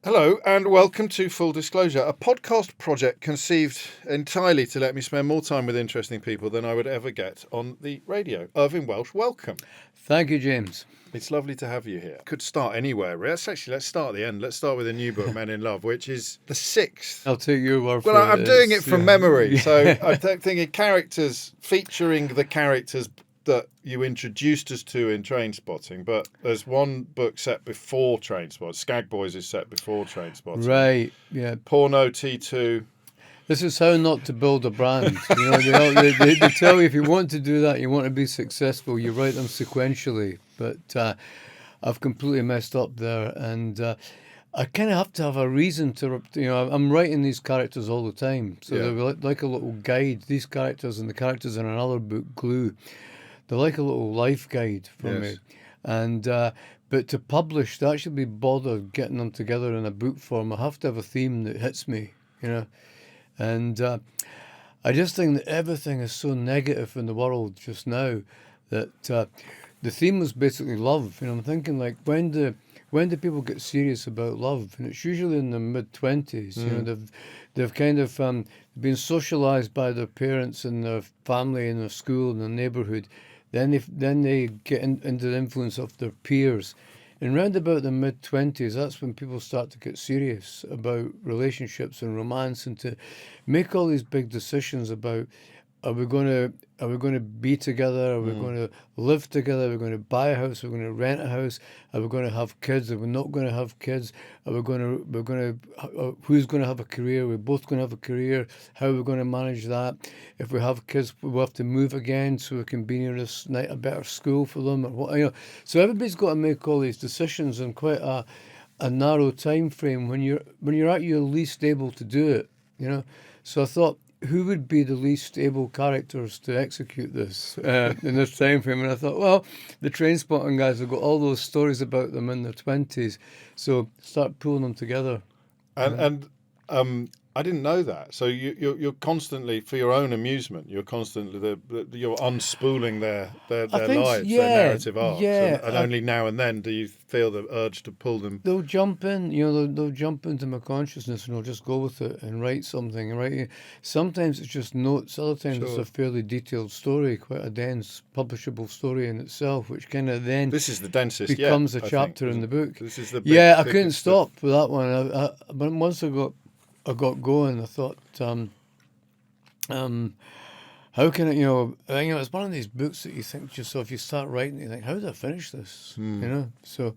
Hello and welcome to Full Disclosure, a podcast project conceived entirely to let me spend more time with interesting people than I would ever get on the radio. Irvine Welsh, welcome. Thank you, James. It's lovely to have you here. Could start anywhere. Let's start at the end. Let's start with a new book, Men in Love, which is the sixth. I'll take your word for it. Well, I'm doing it from memory, Yeah. so I'm thinking characters, featuring the characters that you introduced us to in Trainspotting, but there's one book set before Trainspotting. Skag Boys is set before Trainspotting. Right, yeah. Porno T2. This is how not to build a brand. You know, they tell you if you want to do that, you want to be successful, you write them sequentially. But I've completely messed up there, and I kind of have to have a reason to, I'm writing these characters all the time. So they're like a little guide. These characters and the characters in another book, Glue, they're like a little life guide for me. And but to publish, to actually be bothered getting them together in a book form, I have to have a theme that hits me, And I just think that everything is so negative in the world just now that the theme was basically love. I'm thinking, like, when do people get serious about love? And it's usually in the mid-20s. They've kind of been socialised by their parents and their family and their school and their neighbourhood. Then they get into the influence of their peers. And round about the mid-20s, that's when people start to get serious about relationships and romance, and to make all these big decisions about, are we going to be together? Are we going to live together? Are we going to buy a house? Are we going to rent a house? Are we going to have kids? Are we not going to have kids? Who's going to have a career? We're both going to have a career. How are we going to manage that? If we have kids, we'll have to move again so we can be near a better school for them. Or what, So everybody's got to make all these decisions in quite a narrow time frame when you're at your least able to do it. So I thought, who would be the least able characters to execute this in this time frame? And I thought, well, the Trainspotting guys have got all those stories about them in their 20s, so start pulling them together. And I didn't know that. So you're constantly, for your own amusement, you're constantly you're unspooling their lives, their narrative arcs, and only now and then do you feel the urge to pull them. They'll jump in, they'll jump into my consciousness, and I'll just go with it and write something. And sometimes it's just notes. Other times it's a fairly detailed story, quite a dense, publishable story in itself, which kind of then this is the densest becomes a chapter in the book. This is the I couldn't stop with that one. But once I got going, I thought, how can it's one of these books that you think to yourself, you start writing, you think, how did I finish this? So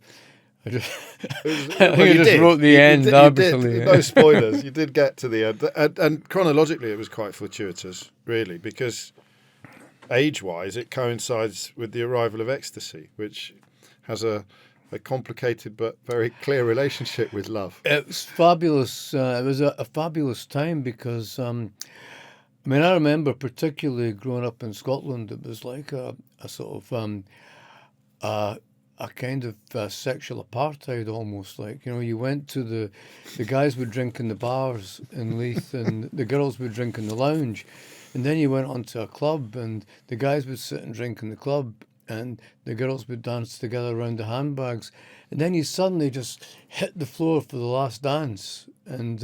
I just, I just wrote the end arbitrarily. No spoilers. You did get to the end, and chronologically, it was quite fortuitous, really, because age-wise, it coincides with the arrival of ecstasy, which has a complicated but very clear relationship with love. It was fabulous. It was a fabulous time because, I remember particularly growing up in Scotland, it was like a sort of a kind of sexual apartheid almost. Like, you went to the guys would drink in the bars in Leith and the girls would drink in the lounge. And then you went onto a club and the guys would sit and drink in the club and the girls would dance together around the handbags. And then you suddenly just hit the floor for the last dance and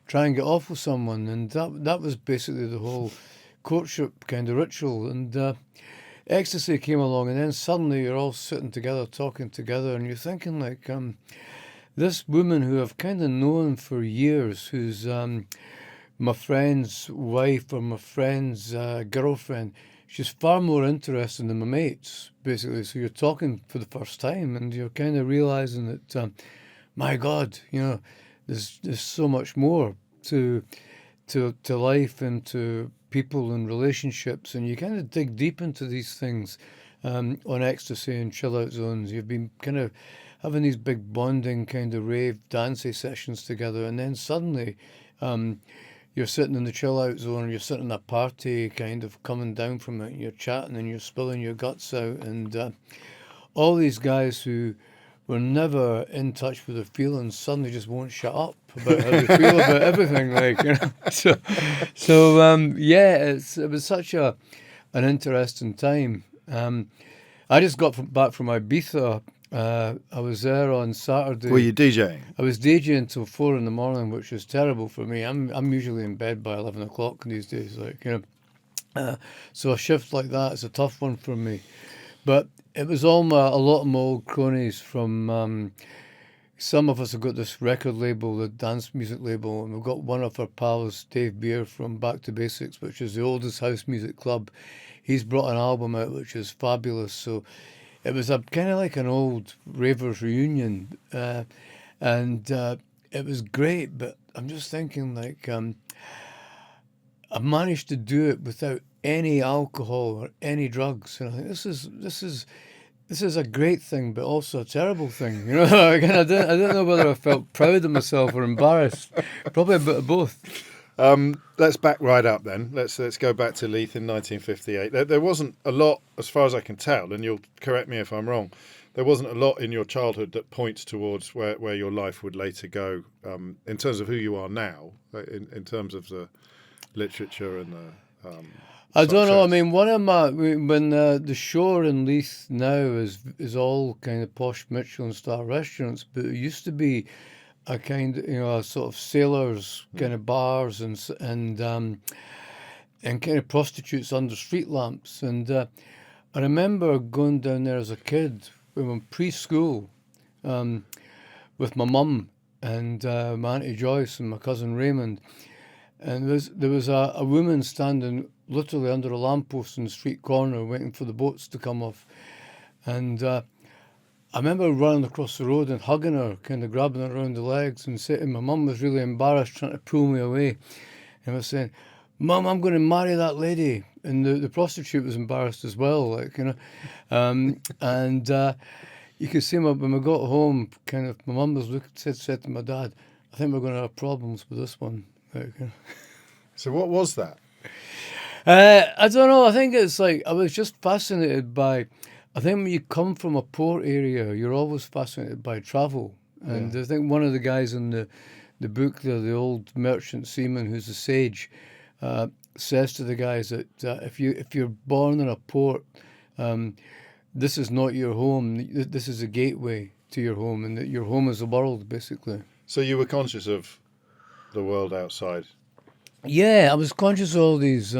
try and get off with someone. And that was basically the whole courtship kind of ritual. And ecstasy came along, and then suddenly you're all sitting together, talking together, and you're thinking, like, this woman who I've kind of known for years, who's my friend's wife or my friend's girlfriend, she's far more interesting than my mates, basically. So you're talking for the first time, and you're kind of realizing that, my God, there's so much more to life and to people and relationships, and you kind of dig deep into these things on ecstasy and chill-out zones. You've been kind of having these big bonding kind of rave dancey sessions together, and then suddenly you're sitting in the chill-out zone, you're sitting in a party kind of coming down from it, and you're chatting and you're spilling your guts out, and all these guys who were never in touch with their feelings suddenly just won't shut up about how they feel about everything. It was such an interesting time. I just got back from Ibiza I was there on Saturday. Were you DJing? I was DJing until 4 in the morning, which was terrible for me. I'm usually in bed by 11 o'clock these days, so a shift like that is a tough one for me. But it was a lot of my old cronies from. Some of us have got this record label, the dance music label, and we've got one of our pals, Dave Beer from Back to Basics, which is the oldest house music club. He's brought an album out which is fabulous. So it was a kind of like an old ravers reunion, and it was great. But I'm just thinking, like, I managed to do it without any alcohol or any drugs, and I think this is a great thing, but also a terrible thing. You know, again, I don't know whether I felt proud of myself or embarrassed. Probably a bit of both. Let's back right up then. Let's go back to Leith in 1958. There wasn't a lot, as far as I can tell, and you'll correct me if I'm wrong. There wasn't a lot in your childhood that points towards where your life would later go, in terms of who you are now, in terms of the literature and the. I don't know. I mean, when the shore in Leith now is all kind of posh Michelin star restaurants, but it used to be a kind of, a sort of sailors kind of bars and kind of prostitutes under street lamps. And I remember going down there as a kid when we were in preschool, with my mum and my auntie Joyce and my cousin Raymond, and there was a woman standing literally under a lamppost in the street corner waiting for the boats to come off. And I remember running across the road and hugging her, kind of grabbing her around the legs and saying, my mum was really embarrassed, trying to pull me away. And I was saying, Mum, I'm going to marry that lady. And the prostitute was embarrassed as well, and you could see when we got home, kind of, my mum was said to my dad, I think we're going to have problems with this one. So what was that? I don't know. I think it's like I was just fascinated by. I think when you come from a port area, you're always fascinated by travel. And I think one of the guys in the book there, the old merchant seaman who's a sage, says to the guys that if you're born in a port, this is not your home. This is a gateway to your home, and that your home is the world, basically. So you were conscious of the world outside. Yeah, I was conscious of all these.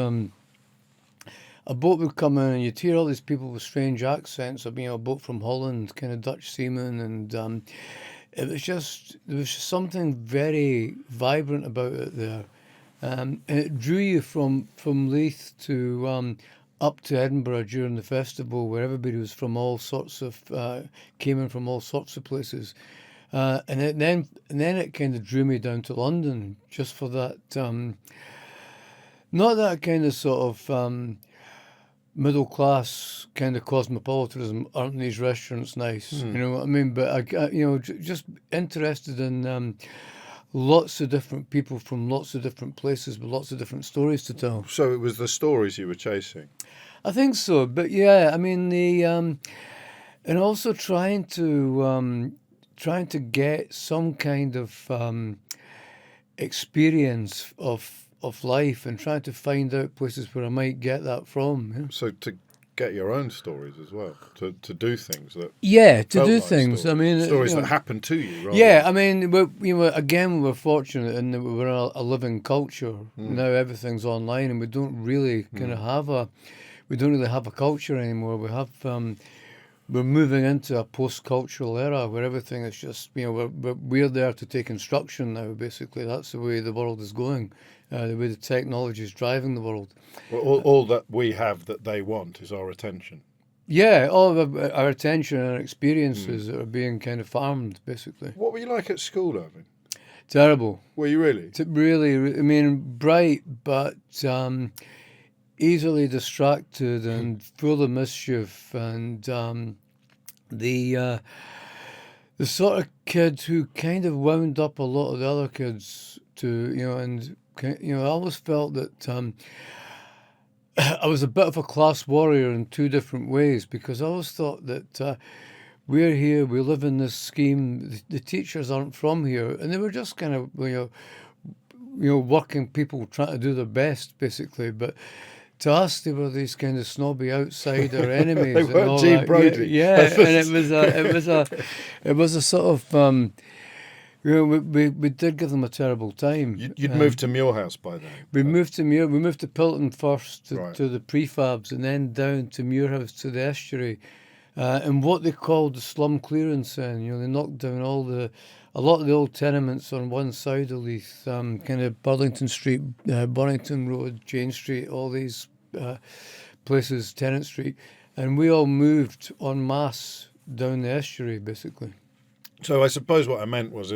A boat would come in, and you'd hear all these people with strange accents. I mean, a boat from Holland, kind of Dutch seamen, and there was just something very vibrant about it there, and it drew you from Leith to up to Edinburgh during the festival, where everybody was from all sorts of came in from all sorts of places, and then it kind of drew me down to London just for that. Not that kind of sort of middle class kind of cosmopolitanism. Aren't these restaurants nice? You know what I mean? But I just interested in lots of different people from lots of different places with lots of different stories to tell. So it was the stories you were chasing. I think so, but yeah, I mean and also trying to get some kind of experience of life, and trying to find out places where I might get that from. Yeah? So to get your own stories as well, to do things that to do like things. Stories. I mean, stories that happened to you. Yeah, I mean, again, we're fortunate in that we're a living culture. Now everything's online, and we don't really kind of have a culture anymore. We have. We're moving into a post-cultural era where everything is just, we're there to take instruction now, basically. That's the way the world is going, the way the technology is driving the world. Well, all that we have that they want is our attention. Yeah, all of our attention and our experiences that are being kind of farmed, basically. What were you like at school, Irvine? Terrible. Were you really? Really, I mean, bright, but easily distracted and full of mischief, and the sort of kid who kind of wound up a lot of the other kids to, I always felt that I was a bit of a class warrior in two different ways, because I always thought that we're here, we live in this scheme, the teachers aren't from here, and they were just kind of, working people trying to do their best, basically, but to us, they were these kind of snobby outsider enemies. They and weren't all Gene that. Brody. Yeah, and it was a sort of. We did give them a terrible time. You'd moved to Muirhouse by then. We moved to Pilton first Right. to the prefabs, and then down to Muirhouse to the estuary, and what they called the slum clearance. Then they knocked down a lot of the old tenements on one side of Leith, kind of Burlington Street, Bonington Road, Jane Street, all these places, Tennant Street, and we all moved en masse down the estuary, basically. So I suppose what I meant was,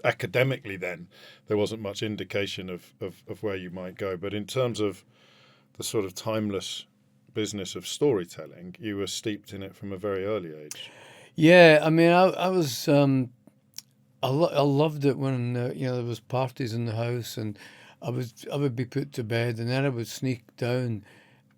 academically then, there wasn't much indication of where you might go. But in terms of the sort of timeless business of storytelling, you were steeped in it from a very early age. Yeah, I mean, I was, I loved it when there was parties in the house, and I would be put to bed, and then I would sneak down,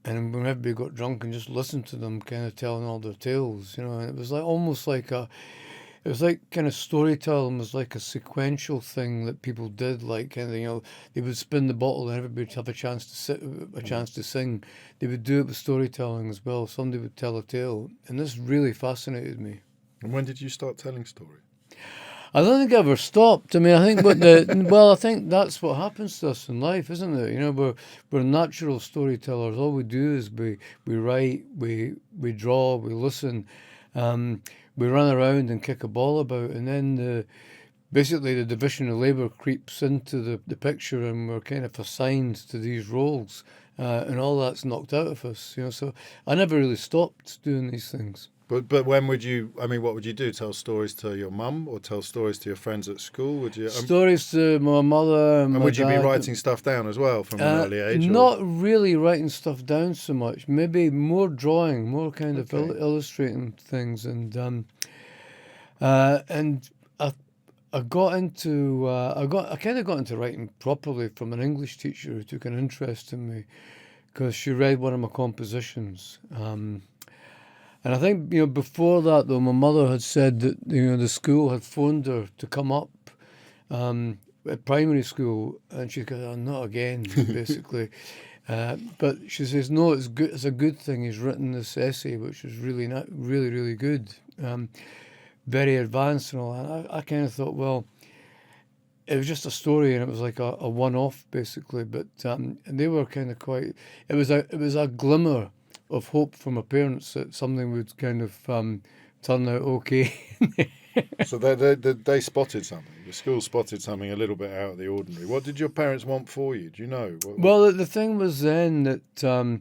and when everybody got drunk, and just listen to them kind of telling all their tales, and it was like almost like it was like kind of storytelling was like a sequential thing that people did, like kind of, they would spin the bottle and everybody would have a chance to sing. They would do it with storytelling as well. Somebody would tell a tale, and this really fascinated me. And when did you start telling stories? I don't think I ever stopped. I mean, I think I think that's what happens to us in life, isn't it? We're natural storytellers. All we do is we write, we draw, we listen. We run around and kick a ball about, and then basically the division of labour creeps into the picture, and we're kind of assigned to these roles, and all that's knocked out of us. So I never really stopped doing these things. But when would you? I mean, what would you do? Tell stories to your mum, or tell stories to your friends at school? Would you? Stories to my mother and my would you dad. be writing stuff down as well from an early age? Not really writing stuff down so much. Maybe more drawing, more kind of illustrating things, and I got into I kind of got into writing properly from an English teacher who took an interest in me because she read one of my compositions. And I think, before that, though, my mother had said that, the school had phoned her to come up at primary school, and she goes, "Oh, not again," basically. But she says, "No, it's good. It's a good thing he's written this essay, which is really really good, very advanced and all." And I kind of thought, well, it was just a story, and it was like a one-off, basically. But and they were kind of quite. It was a glimmer of hope from my parents that something would kind of turn out okay. So they spotted something. The school spotted something a little bit out of the ordinary. What did your parents want for you? Do you know? Well, the thing was then that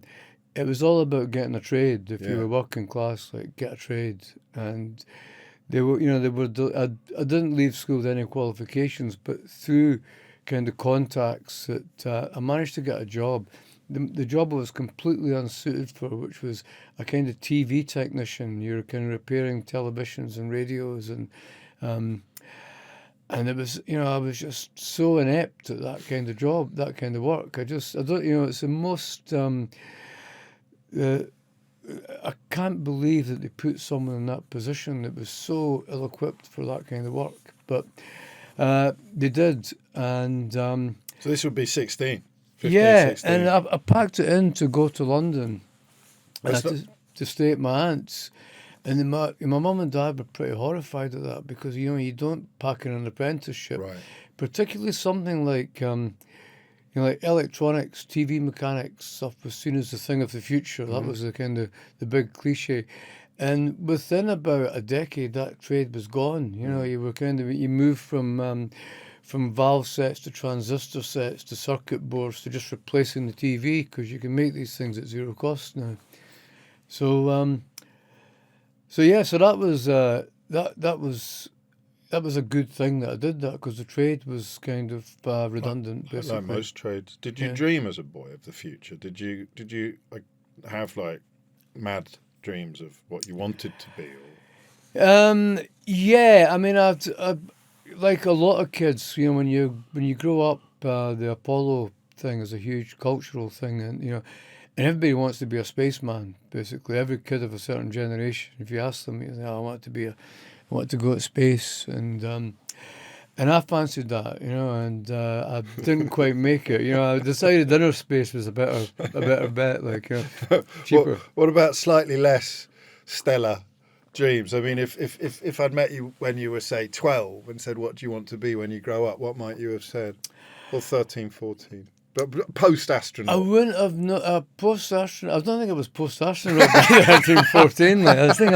it was all about getting a trade. If you were working class, like, get a trade. And they were, I didn't leave school with any qualifications, but through kind of contacts that I managed to get a job. The job I was completely unsuited for, which was a kind of TV technician. You're kind of repairing televisions and radios, and it was, I was just so inept at that kind of job, that kind of work. I don't, it's the most. I can't believe that they put someone in that position that was so ill-equipped for that kind of work, but they did, and so this would be 16. 15, yeah, 16. And I packed it in to go to London to stay at my aunt's. And then my mum and dad were pretty horrified at that because, you don't pack in an apprenticeship. Right. Particularly something like, like electronics, TV mechanics stuff was seen as the thing of the future. That was the kind of the big cliche. And within about a decade, that trade was gone. You were you moved from valve sets to transistor sets to circuit boards to just replacing the TV because you can make these things at zero cost now. So that was that was a good thing that I did that because the trade was kind of redundant. Basically, like most trades. Did you dream as a boy of the future? Did you have mad dreams of what you wanted to be? Or? Yeah, I mean, I've like a lot of kids, when you grow up, the Apollo thing is a huge cultural thing, and everybody wants to be a spaceman. Basically, every kid of a certain generation, if you ask them, I want to go to space, and And I fancied that, and I didn't quite make it. I decided Inner Space was a better bet, cheaper. What about slightly less stellar dreams? I mean, if I'd met you when you were, say, 12 and said, what do you want to be when you grow up, what might you have said? Or 13, 14? But post-astronaut. I wouldn't have post-astronaut. I don't think it was post-astronaut by 13, 14. I think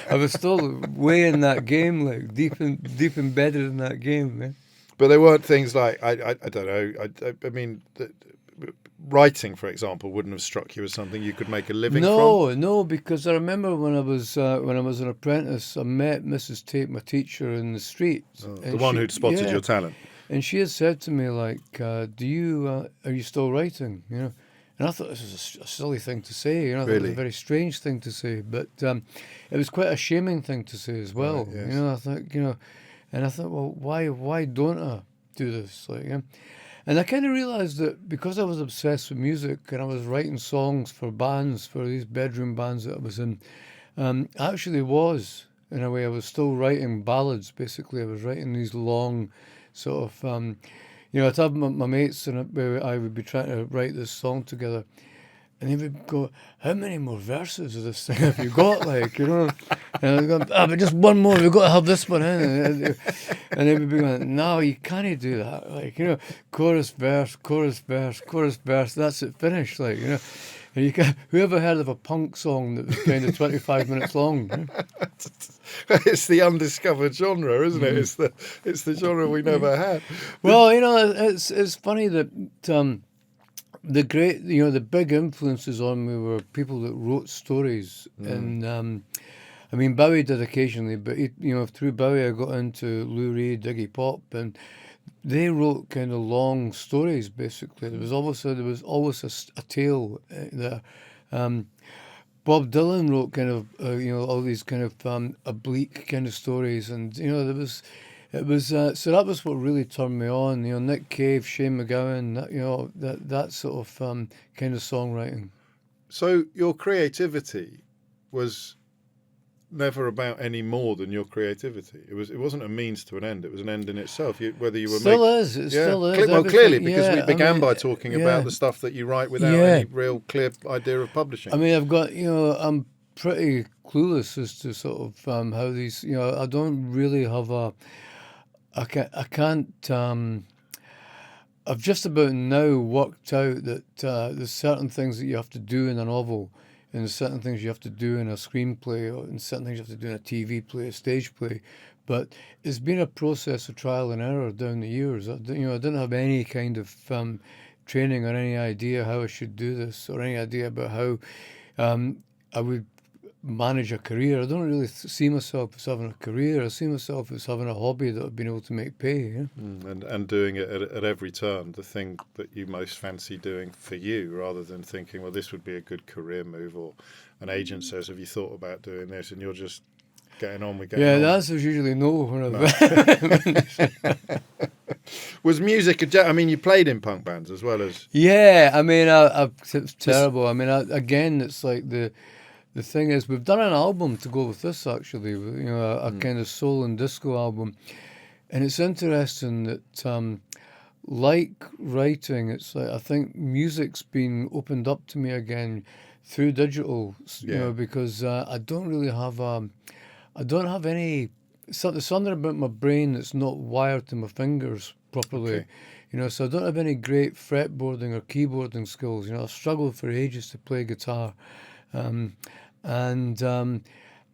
I was still way in that game, deep embedded in that game, man. But there weren't things like, I don't know, I mean, writing, for example, wouldn't have struck you as something you could make a living from? No, because I remember when I was an apprentice, I met Mrs. Tate, my teacher, in the street. The one who'd spotted your talent. And she had said to me, are you still writing? And I thought this was a silly thing to say. I thought it was a very strange thing to say, but it was quite a shaming thing to say as well. Right, yes. I thought, and I thought, well, why don't I do this? And I kind of realised that because I was obsessed with music and I was writing songs for bands, for these bedroom bands that I was in, I actually was, in a way, I was still writing ballads, basically. I was writing these long sort of, I'd have my mates and I would be trying to write this song together. And they would go, how many more verses of this thing have you got? And I'd go, but just one more, we've got to have this one in. And they would be going, no, you can't do that. Chorus, verse, chorus, verse, chorus, verse, that's it, finished. And you can, whoever heard of a punk song that was kind of 25 minutes long? It's the undiscovered genre, isn't it? It's the genre we never had. Well, it's funny that the big influences on me were people that wrote stories, and I mean Bowie did occasionally, but through Bowie I got into Lou Reed, Iggy Pop, and they wrote kind of long stories. Basically, there was always a tale there. Bob Dylan wrote kind of all these kind of oblique kind of stories, and it was so that was what really turned me on. Nick Cave, Shane McGowan, that sort of kind of songwriting. So your creativity was never about any more than your creativity. It wasn't a means to an end. It was an end in itself. Whether you were still is. Well, clearly, because we began by talking about the stuff that you write without any real clear idea of publishing. I mean, I've got I'm pretty clueless as to sort of how these. I don't really have I can't. I've just about now worked out that there's certain things that you have to do in a novel, and there's certain things you have to do in a screenplay, and certain things you have to do in a TV play, a stage play. But it's been a process of trial and error down the years. I didn't have any kind of training or any idea how I should do this, or any idea about how I would manage a career. I don't really see myself as having a career. I see myself as having a hobby that I've been able to make pay. And doing it at every turn, the thing that you most fancy doing for you, rather than thinking, well, this would be a good career move, or an agent says, have you thought about doing this? And you're just getting on with getting on. The answer is usually no. Was music I mean, you played in punk bands as well as... Yeah, I mean, it's terrible. I mean, again, it's like the thing is, we've done an album to go with this, actually, a kind of soul and disco album. And it's interesting that, like writing, it's like, I think music's been opened up to me again through digital, because I don't really have, I don't have any, there's something about my brain that's not wired to my fingers properly. Okay. So I don't have any great fretboarding or keyboarding skills. I've struggled for ages to play guitar.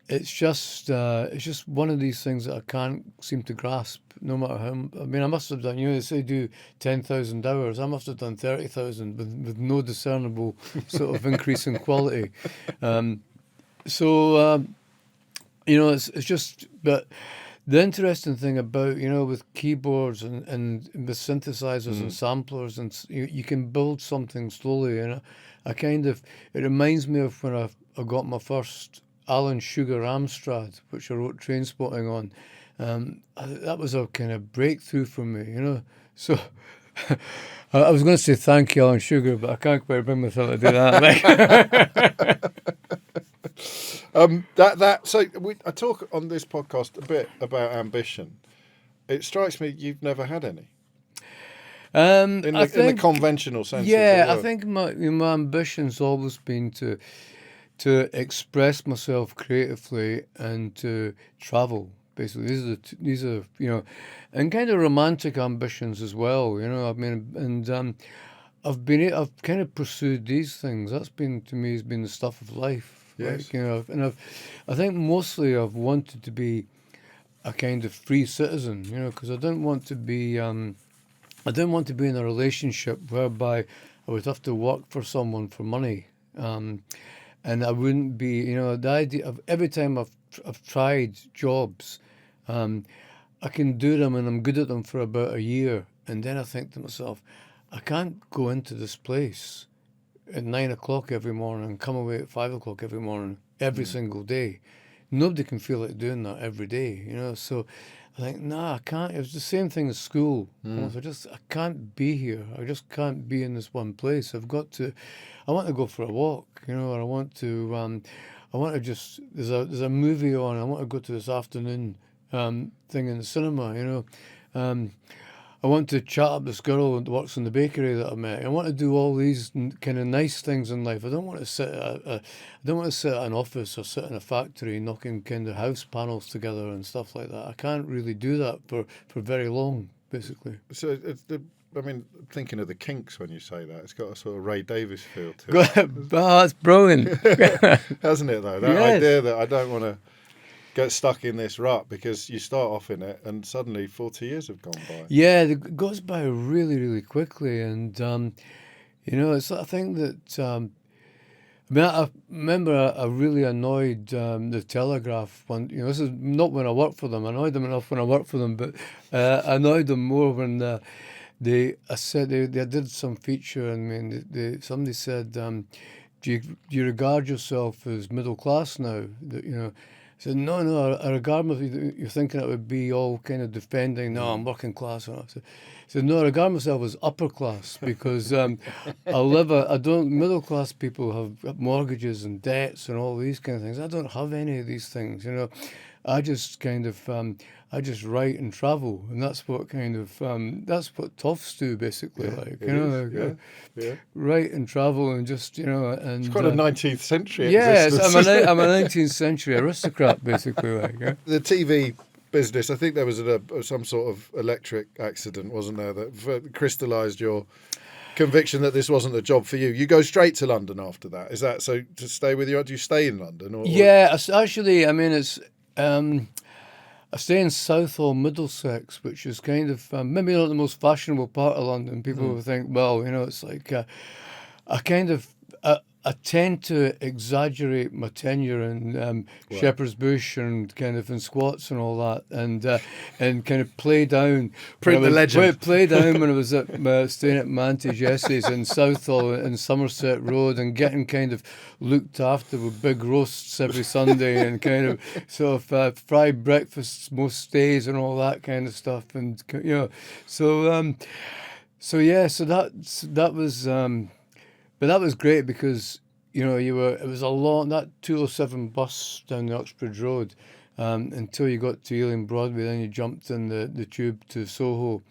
It's just one of these things that I can't seem to grasp, no matter how. I mean, I must have done. They say do 10,000 hours. I must have done 30,000 with no discernible sort of increase in quality. It's just. But the interesting thing about with keyboards and with synthesizers and samplers, and you can build something slowly. And it reminds me of when I got my first Alan Sugar Amstrad, which I wrote Trainspotting on. That was a kind of breakthrough for me, So I was going to say thank you, Alan Sugar, but I can't quite bring myself to do that. I talk on this podcast a bit about ambition, it strikes me you've never had any. I In the think, conventional sense yeah, of the I word. think my ambition's always been to express myself creatively and to travel. Basically, these are and kind of romantic ambitions as well. I mean, and I've kind of pursued these things. That's been to me has been the stuff of life. Yes. Like I think mostly I've wanted to be a kind of free citizen. Because I didn't want to be. I didn't want to be in a relationship whereby I would have to work for someone for money. And I wouldn't be, the idea of every time I've tried jobs, I can do them and I'm good at them for about a year. And then I think to myself, I can't go into this place at 9 o'clock every morning and come away at 5 o'clock every morning, every single day. Nobody can feel like doing that every day, So I think, nah, I can't. It was the same thing as school. I can't be here. I just can't be in this one place. I want to go for a walk, or I want to just, there's a movie on, I want to go to this afternoon thing in the cinema, Um, I want to chat up this girl that works in the bakery that I met. I want to do all these kind of nice things in life. I don't want to I don't want to sit at an office or sit in a factory knocking kind of house panels together and stuff like that. I can't really do that for very long, basically. So I mean, thinking of the Kinks when you say that, it's got a sort of Ray Davies feel to it. Oh, that's brilliant. Hasn't it, though? That Yes. idea that I don't want to get stuck in this rut, because you start off in it and suddenly 40 years have gone by. Yeah, it goes by really, really quickly. And, I think that, I remember I really annoyed the Telegraph one. This is not when I worked for them. I annoyed them enough when I worked for them, but I annoyed them more when they did some feature. I mean, somebody said, do you regard yourself as middle class now? I said, no, I regard myself, you're thinking it would be all kind of defending, no, I'm working class. I said, no, I regard myself as upper class because middle class people have mortgages and debts and all these kind of things. I don't have any of these things, I just kind of, I just write and travel, and that's what that's what toffs do basically, Yeah. write and travel and just, and It's quite a 19th century yes, existence. I'm a 19th century aristocrat, basically. The TV business, I think there was some sort of electric accident, wasn't there, that crystallised your conviction that this wasn't a job for you. You go straight to London after that. Is that so to stay with you? Do you stay in London? Yeah, actually, I mean, it's... I stay in Southall, Middlesex, which is kind of maybe not the most fashionable part of London. People will think, well, it's like I tend to exaggerate my tenure in Shepherd's Bush and kind of in squats and all that, and kind of play down. Print the legend. Play down when I was staying at Manty Jesse's in Southall and Somerset Road, and getting kind of looked after with big roasts every Sunday and kind of sort of fried breakfasts most days and all that kind of stuff, and so that was. But that was great because, it was a long, that 207 bus down the Uxbridge Road until you got to Ealing Broadway, then you jumped in the tube to Soho,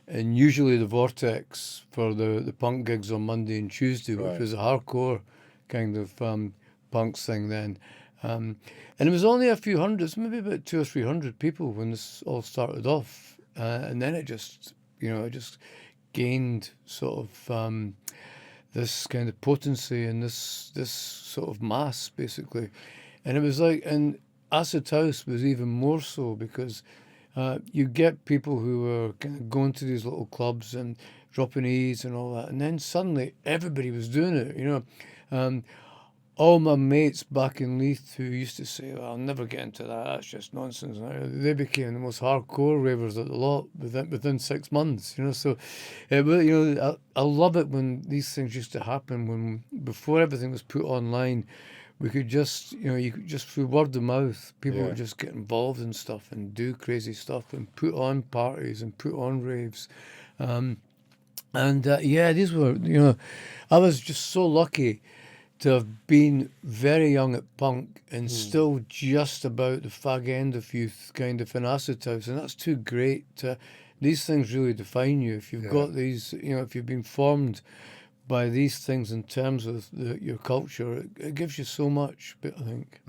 and usually the Vortex for the punk gigs on Monday and Tuesday, which was a hardcore kind of punks thing then. And it was only a few hundreds, maybe about 200 or 300 people when this all started off. And then it just gained sort of... this kind of potency and this sort of mass, basically. And it was like, and Acid House was even more so because you get people who were kind of going to these little clubs and dropping E's and all that, and then suddenly everybody was doing it, all my mates back in Leith who used to say, well, I'll never get into that, that's just nonsense. They became the most hardcore ravers of the lot within 6 months, So, I love it when these things used to happen, before everything was put online, we could just, you could just through word of mouth, people would just get involved in stuff and do crazy stuff and put on parties and put on raves. These were, I was just so lucky to have been very young at punk and still just about the fag end of youth, kind of in acid house, and that's too great. These things really define you. If you've got these, if you've been formed by these things in terms of your culture, it gives you so much. But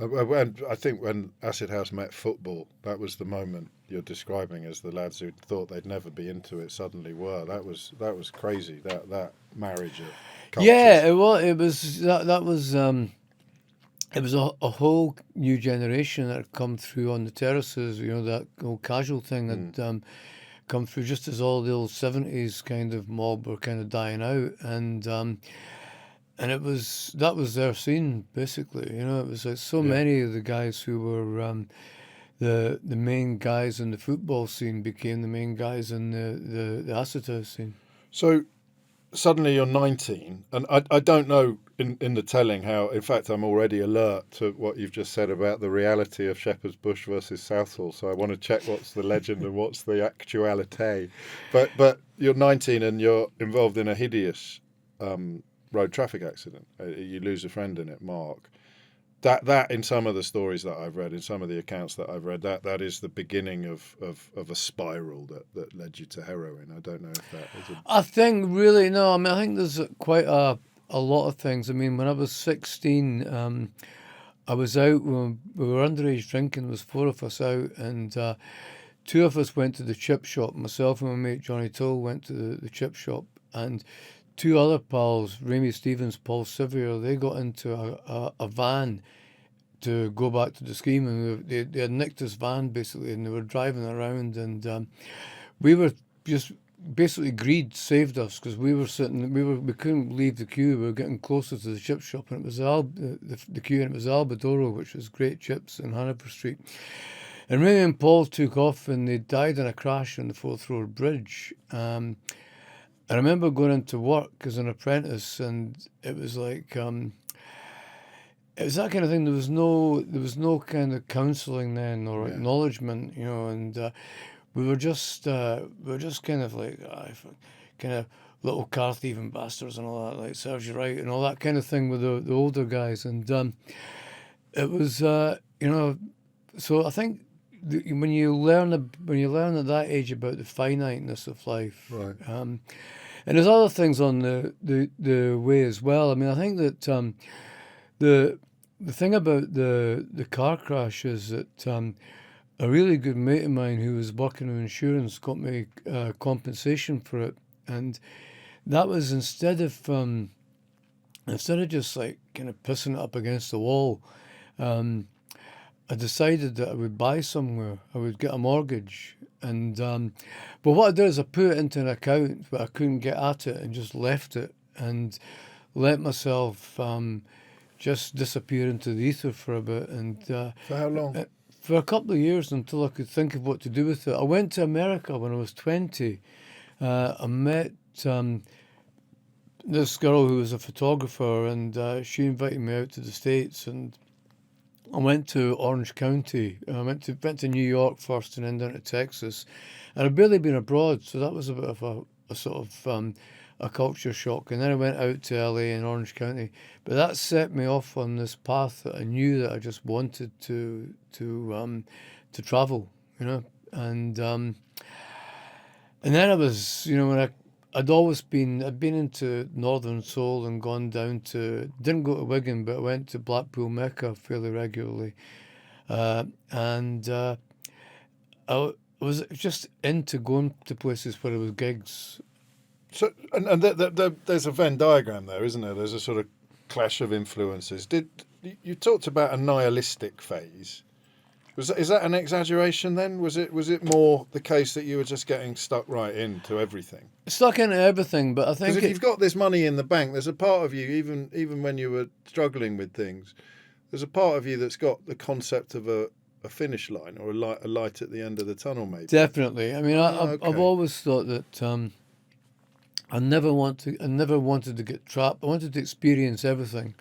I think when acid house met football, that was the moment you're describing as the lads who thought they'd never be into it suddenly were. That was crazy. That marriage of cultures. Yeah, it was it was a whole new generation that had come through on the terraces. That whole casual thing had come through just as all the old 70s kind of mob were kind of dying out, and that was their scene basically. It was like so many of the guys who were the main guys in the football scene became the main guys in the acid house scene. So suddenly you're 19, and I don't know in the telling how, in fact, I'm already alert to what you've just said about the reality of Shepherd's Bush versus Southall, so I want to check what's the legend and what's the actuality. But you're 19 and you're involved in a hideous road traffic accident. You lose a friend in it, Mark. That in some of the stories that I've read, in some of the accounts that I've read, that is the beginning of a spiral that led you to heroin. I don't know if that is I think really, no, I think there's quite a lot of things. I mean, when I was 16, I was out, we were underage drinking, there was 4 of us out, and 2 of us went to the chip shop. Myself and my mate Johnny Toll went to the chip shop, and 2 other pals, Ramey Stevens, Paul Sevier, they got into a van to go back to the scheme, and they had nicked this van basically, and they were driving around, and we were just basically greed saved us, because we were sitting, we couldn't leave the queue. We were getting closer to the chip shop, and it was the queue, and it was Albadoro, which was great chips in Hanover Street. And Ramey and Paul took off, and they died in a crash on the Forth Road Bridge. I remember going into work as an apprentice, and it was like it was that kind of thing. There was no kind of counselling then or acknowledgement, and we were just kind of like kind of little car thieving bastards and all that, like serves you right and all that kind of thing with the older guys, and it was so I think when you learn at that age about the finiteness of life, right. And there's other things on the way as well. I mean, I think that the thing about the car crash is that a really good mate of mine who was working in insurance got me compensation for it, and that was instead of just like kind of pissing it up against the wall. I decided that I would buy somewhere. I would get a mortgage, and but what I did is I put it into an account, but I couldn't get at it, and just left it and let myself just disappear into the ether for a bit. And For how long? For a couple of years, until I could think of what to do with it. I went to America when I was 20. I met this girl who was a photographer, and she invited me out to the States, and I went to Orange County. I went to New York first, and then down to Texas. And I'd barely been abroad, so that was a bit of a sort of a culture shock. And then I went out to LA and Orange County. But that set me off on this path that I knew that I just wanted to travel, And then I was, when I'd been into Northern Soul and gone down didn't go to Wigan, but I went to Blackpool Mecca fairly regularly. And I was just into going to places where there was gigs. So, and there's a Venn diagram there, isn't there? There's a sort of clash of influences. You talked about a nihilistic phase? Is that an exaggeration then? Was it more the case that you were just getting stuck right into everything? Stuck into everything, but I think because if you've got this money in the bank, there's a part of you, even when you were struggling with things, there's a part of you that's got the concept of a finish line or a light at the end of the tunnel, maybe. Definitely. I mean, I've always thought that I never wanted to get trapped. I wanted to experience everything,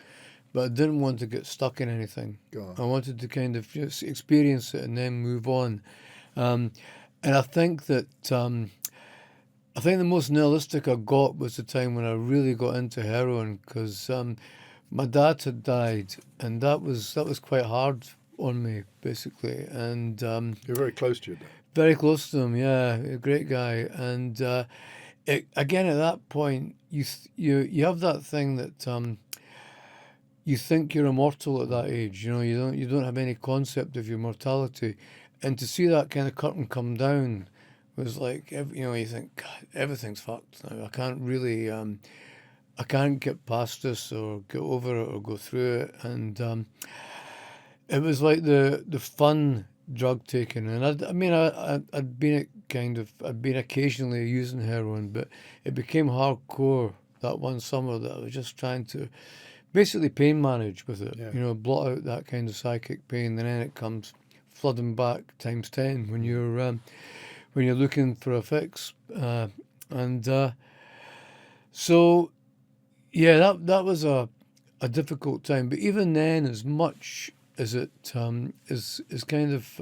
but I didn't want to get stuck in anything. I wanted to kind of just experience it and then move on. And I think that the most nihilistic I got was the time when I really got into heroin, because my dad had died, and that was quite hard on me, basically. And You're very close to your dad. very close to him, yeah, a great guy. And again, at that point, you have that thing that you think you're immortal at that age. You know, you don't have any concept of your mortality, and to see that kind of curtain come down was like, you think, God, everything's fucked now. I can't really, I can't get past this or get over it or go through it. And it was like the fun drug taking, and I'd been occasionally using heroin, but it became hardcore that one summer that I was just trying to basically pain manage with it. Yeah. You know, blot out that kind of psychic pain, and then it comes flooding back times 10 when you're looking for a fix. So yeah, that was a difficult time. But even then, as much as it is kind of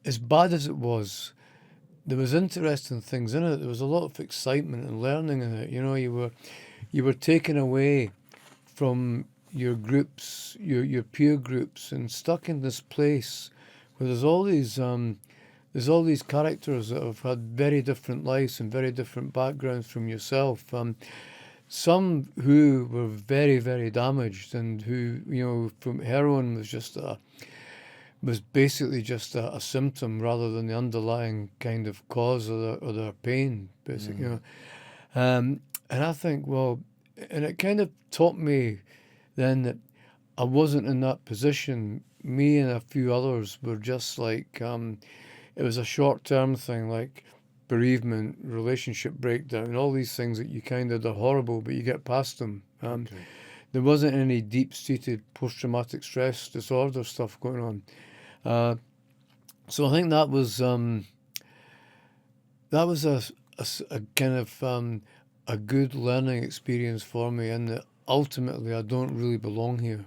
as bad as it was, there was interesting things in it. There was a lot of excitement and learning in it. You know, you were taken away from your groups, your peer groups, and stuck in this place where there's all these characters that have had very different lives and very different backgrounds from yourself. Some who were very, very damaged, and who, from heroin was basically just a symptom rather than the underlying kind of cause of their pain, basically. You know. And I think, well, and it kind of taught me then that I wasn't in that position. Me and a few others were just like, it was a short-term thing, like bereavement, relationship breakdown, all these things that you kind of, they're horrible, but you get past them. Okay. There wasn't any deep-seated post-traumatic stress disorder stuff going on. So I think that was a kind of a good learning experience for me, and that ultimately I don't really belong here.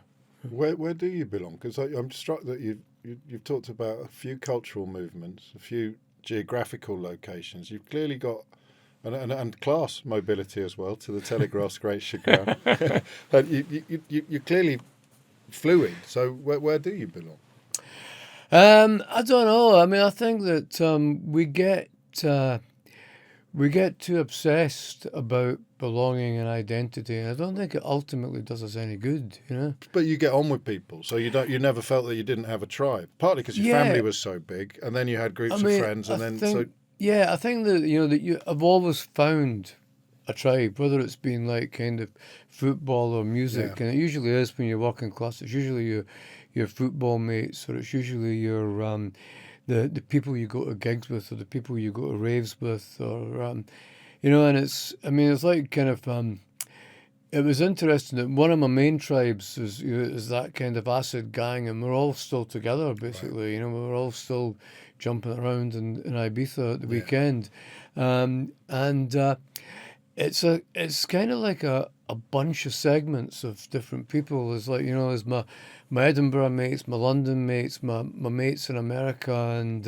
Where do you belong? Because I'm struck that you've talked about a few cultural movements, a few geographical locations. You've clearly got and class mobility as well, to the Telegraph's great chagrin. And you're clearly fluid. So where do you belong? I don't know. I mean, I think that we get too obsessed about belonging and identity, and I don't think it ultimately does us any good, you know. But you get on with people, so you never felt that you didn't have a tribe. Partly because your family was so big, and then you had groups of friends, and I think that I've always found a tribe, whether it's been like kind of football or music, and it usually is when you're working class. It's usually your football mates, or it's usually your the people you go to gigs with, or the people you go to raves with, or and it's like kind of it was interesting that one of my main tribes is that kind of acid gang, and we're all still together basically. Right. You know, we're all still jumping around in Ibiza at the weekend, and it's kind of like a bunch of segments of different people. There's like, there's my Edinburgh mates, my London mates, my mates in America, and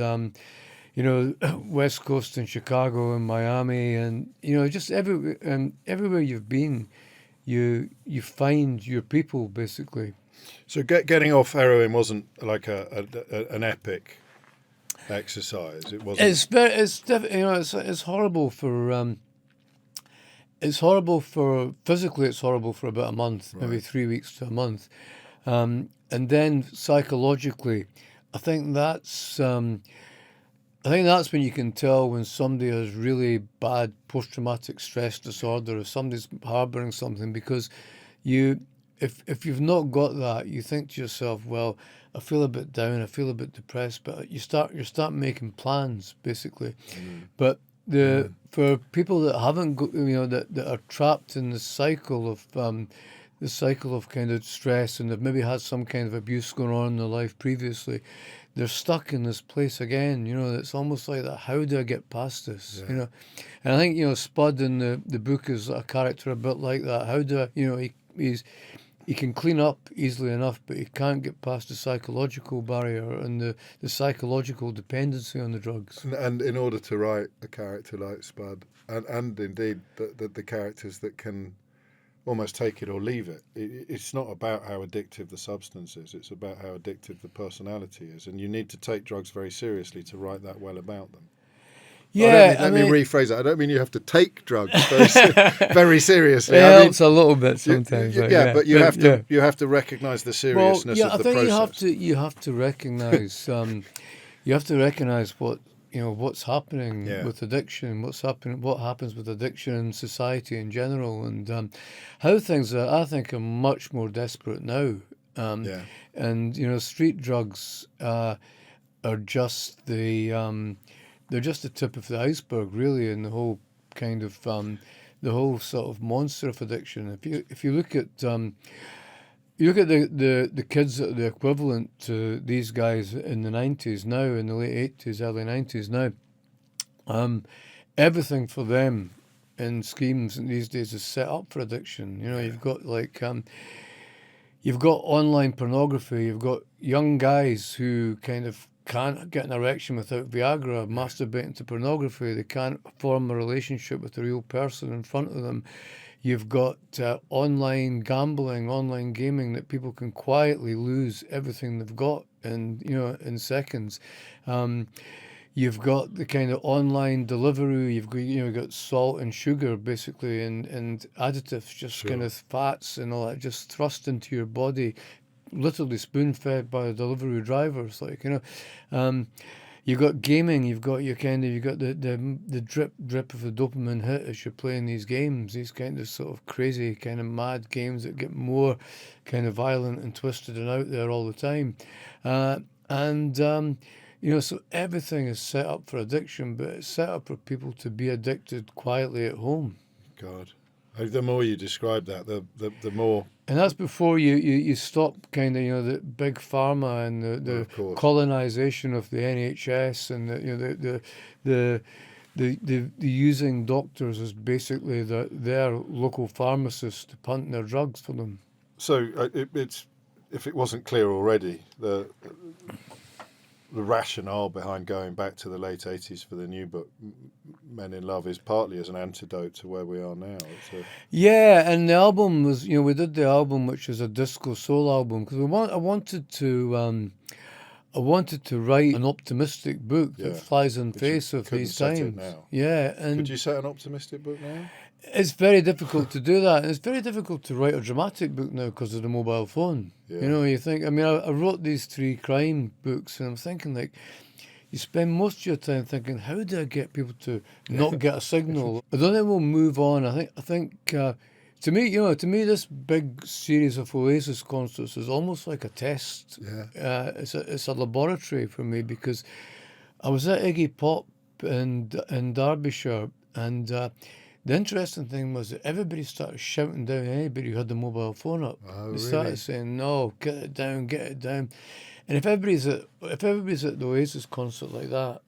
West Coast and Chicago and Miami, and just everywhere you've been, you find your people basically. So getting off heroin wasn't like an epic exercise. It wasn't. It's horrible for. It's horrible for physically. It's horrible for about a month, maybe 3 weeks to a month, and then psychologically, I think that's when you can tell when somebody has really bad post-traumatic stress disorder, if somebody's harboring something, because if you've not got that, you think to yourself, well, I feel a bit down, I feel a bit depressed, but you start making plans basically, but. For people that haven't got, that are trapped in the cycle of kind of stress, and they've maybe had some kind of abuse going on in their life previously, they're stuck in this place again. It's almost like that. How do I get past this? And I think Spud in the book is a character a bit like that. How do I? He can clean up easily enough, but he can't get past the psychological barrier and the psychological dependency on the drugs. And in order to write a character like Spud, and indeed the characters that can almost take it or leave it. It's not about how addictive the substance is. It's about how addictive the personality is. And you need to take drugs very seriously to write that well about them. Yeah, let me rephrase that. I don't mean you have to take drugs very seriously. It helps a little bit sometimes. But you have to recognise the seriousness of the process. You have to recognise what what's happening with addiction, what happens with addiction in society in general, and how things I think are much more desperate now. And street drugs are just they're just the tip of the iceberg, really, in the whole kind of the whole sort of monster of addiction. If you look at the kids that are the equivalent to these guys in the 90s now, in the late 80s, early 90s now, everything for them in schemes these days is set up for addiction. You've got you've got online pornography, you've got young guys who kind of can't get an erection without Viagra, masturbating to pornography, they can't form a relationship with the real person in front of them. You've got online gambling, online gaming that people can quietly lose everything they've got in seconds. You've got the kind of online delivery. You've got salt and sugar basically, and additives, just kind of fats and all that, just thrust into your body, literally spoon fed by the delivery drivers. You've got gaming, you've got the drip of the dopamine hit as you're playing these games, these kind of sort of crazy, kind of mad games that get more kind of violent and twisted and out there all the time. So everything is set up for addiction, but it's set up for people to be addicted quietly at home. God. The more you describe that, the more... And that's before you stop kind of, the big pharma and the colonisation of the NHS and the using doctors as basically their local pharmacists to punt their drugs for them. So it's, if it wasn't clear already, the rationale behind going back to the late 80s for the new book, Men in Love, is partly as an antidote to where we are now. Yeah, and the album was, we did the album, which is a disco soul album, because I wanted to write an optimistic book that flies in face of these times. Now. Yeah, and could you set an optimistic book now? It's very difficult to do that, and it's very difficult to write a dramatic book now because of the mobile phone. Yeah. You think, I wrote these 3 crime books, and I'm thinking, you spend most of your time thinking, how do I get people to not get a signal? I don't think we'll move on. I think to me, this big series of Oasis concerts is almost like a test. Yeah. It's a laboratory for me, because I was at Iggy Pop in Derbyshire, and the interesting thing was that everybody started shouting down anybody who had the mobile phone up. They started saying, "No, get it down, get it down." And if everybody's at the Oasis concert like that,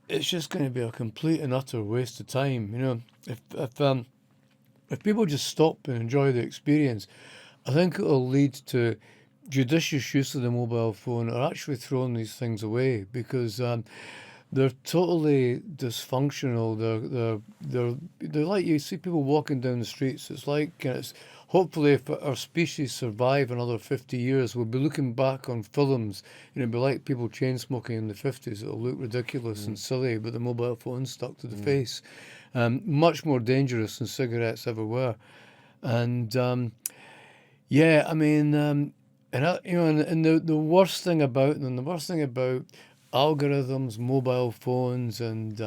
it's just going to be a complete and utter waste of time. If people just stop and enjoy the experience, I think it'll lead to judicious use of the mobile phone, or actually throwing these things away, because they're totally dysfunctional. They're like, you see people walking down the streets. It's like, hopefully, if our species survive another 50 years, we'll be looking back on films. It'll be like people chain smoking in the 50s. It'll look ridiculous and silly, with the mobile phone stuck to the face. Much more dangerous than cigarettes ever were. And the worst thing about them, the worst thing about algorithms, mobile phones, and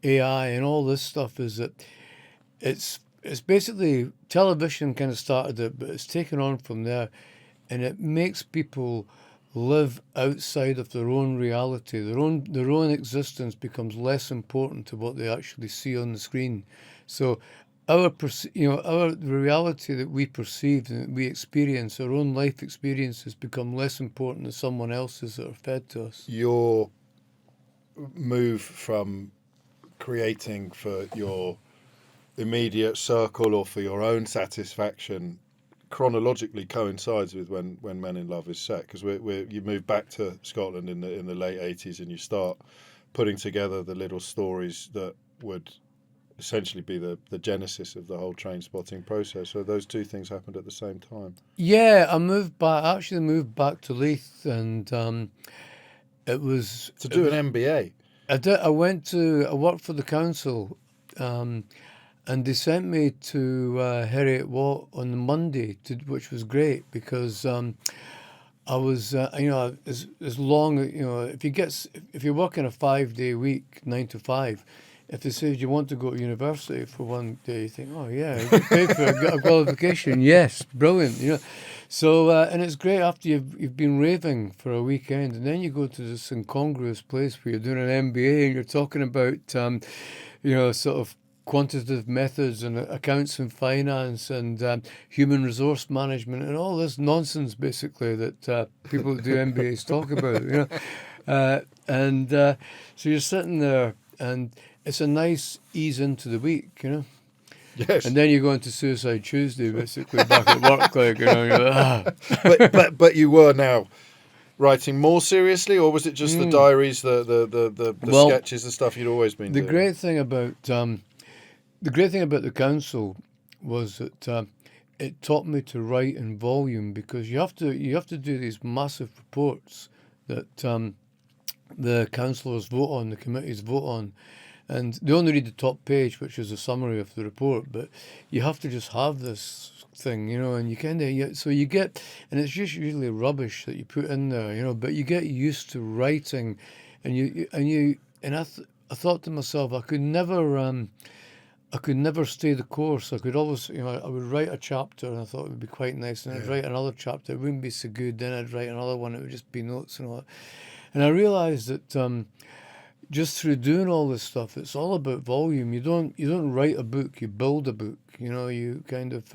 AI and all this stuff is that it's basically, television kind of started it, but it's taken on from there, and it makes people live outside of their own reality. Their own existence becomes less important to what they actually see on the screen. So the reality that we perceive and that we experience, our own life experiences, become less important than someone else's that are fed to us. Your move from creating for your immediate circle or for your own satisfaction chronologically coincides with when Men in Love is set, because you move back to Scotland in the late 80s, and you start putting together the little stories that would essentially be the genesis of the whole Trainspotting process. So those two things happened at the same time. Yeah, I actually moved back to Leith, and it was... To do an MBA. I worked for the council, and they sent me to Heriot Watt on the Monday, which was great because I was, as long, if you're working a 5-day week, 9 to 5, if they say, do you want to go to university for one day, you think, oh yeah, I get paid for a qualification. Yes, brilliant, So, and it's great after you've been raving for a weekend, and then you go to this incongruous place where you're doing an MBA and you're talking about, sort of quantitative methods and accounts and finance and human resource management and all this nonsense, basically, that people that do MBAs talk about, so you're sitting there, and it's a nice ease into the week, Yes. And then you go into Suicide Tuesday, basically, back at work, you're like, but you were now writing more seriously, or was it just the diaries, the sketches, the stuff you'd always been doing? The great thing about the council was that it taught me to write in volume, because you have to do these massive reports that the councillors vote on, the committees vote on. And they only read the top page, which is a summary of the report, but you have to just have this thing, and you kind of, so you get, and it's just usually rubbish that you put in there, but you get used to writing, and I thought to myself, I could never stay the course. I could always, I would write a chapter, and I thought it would be quite nice, and I'd write another chapter, it wouldn't be so good, then I'd write another one, it would just be notes and all that. And I realised that just through doing all this stuff, it's all about volume. You don't write a book, you build a book. You kind of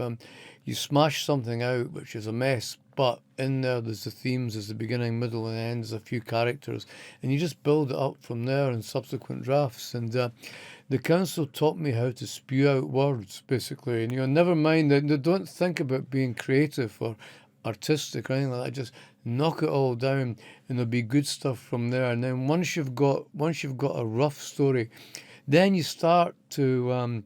you smash something out, which is a mess, but in there's the themes, there's the beginning, middle, and end. There's a few characters, and you just build it up from there in subsequent drafts. And the council taught me how to spew out words, basically. And never mind that. Don't think about being creative or artistic or anything like that. Just knock it all down, and there'll be good stuff from there. And then once you've got a rough story, then you start to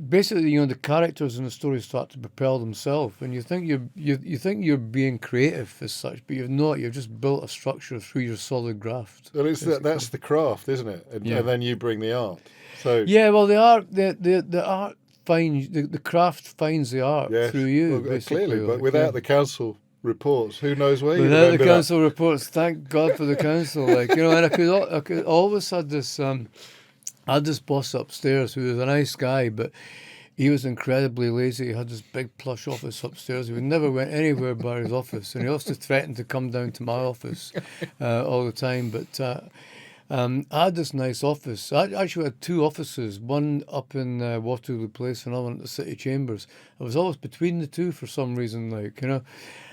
basically, the characters in the story start to propel themselves, and you think you're being creative as such, but you're not. You've just built a structure through your solid graft. Well, that's the craft, isn't it? And then you bring the art. So yeah, well, the art finds the craft finds the art through you, basically. Clearly, but without the council reports, who knows where you without the council reports, thank God for the council. And I could always had this. I had this boss upstairs who was a nice guy, but he was incredibly lazy. He had this big plush office upstairs. He never went anywhere by his office, and he also threatened to come down to my office all the time. But I had this nice office. I actually had two offices, one up in Waterloo Place, another one at the City Chambers. I was always between the two for some reason,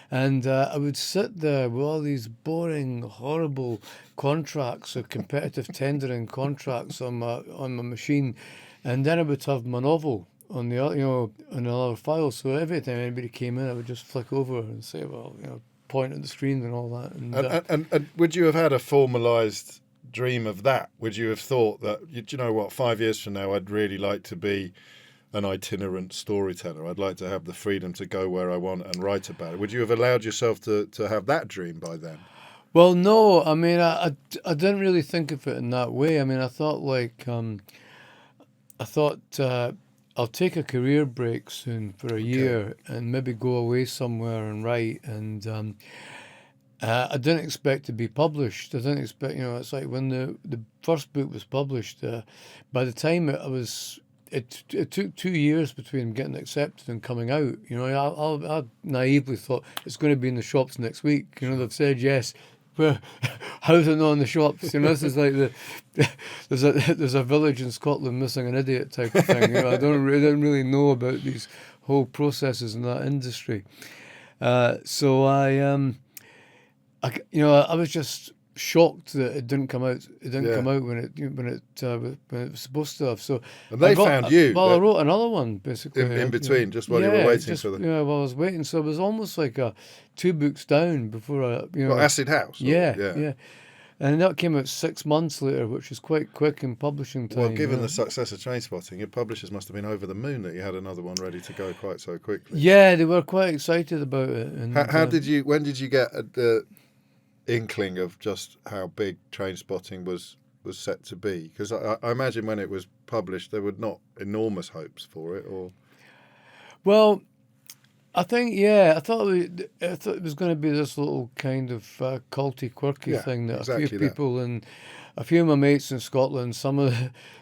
And I would sit there with all these boring, horrible contracts or competitive tendering contracts on my machine, and then I would have my novel on the on another file. So every time anybody came in, I would just flick over and say, well, point at the screen and all that. And would you have had a formalised dream of that? Would you have thought that, 5 years from now, I'd really like to be an itinerant storyteller. I'd like to have the freedom to go where I want and write about it. Would you have allowed yourself to have that dream by then? Well, no. I mean, I didn't really think of it in that way. I mean, I thought I'll take a career break soon for a year and maybe go away somewhere and write. And I didn't expect to be published. I didn't expect, it's like when the first book was published, by the time it took 2 years between getting accepted and coming out. I naively thought it's going to be in the shops next week. They've said yes. Well, how's it not in the shops? This is like there's a village in Scotland missing an idiot type of thing. I don't really know about these whole processes in that industry. So I was just shocked that it didn't come out. It didn't come out when it was supposed to have. So and they found you. Well, I wrote another one basically in between, just while you were waiting for them. Yeah, while I was waiting. So it was almost like 2 books down before I. Acid House. Yeah. And that came out 6 months later, which is quite quick in publishing time. Well, given the success of Trainspotting, your publishers must have been over the moon that you had another one ready to go quite so quickly. Yeah, they were quite excited about it. And when did you get the inkling of just how big Trainspotting was set to be? Because I imagine when it was published, there were not enormous hopes for it, or... Well, I think, I thought it was going to be this little kind of culty, quirky thing that a few people and a few of my mates in Scotland, some of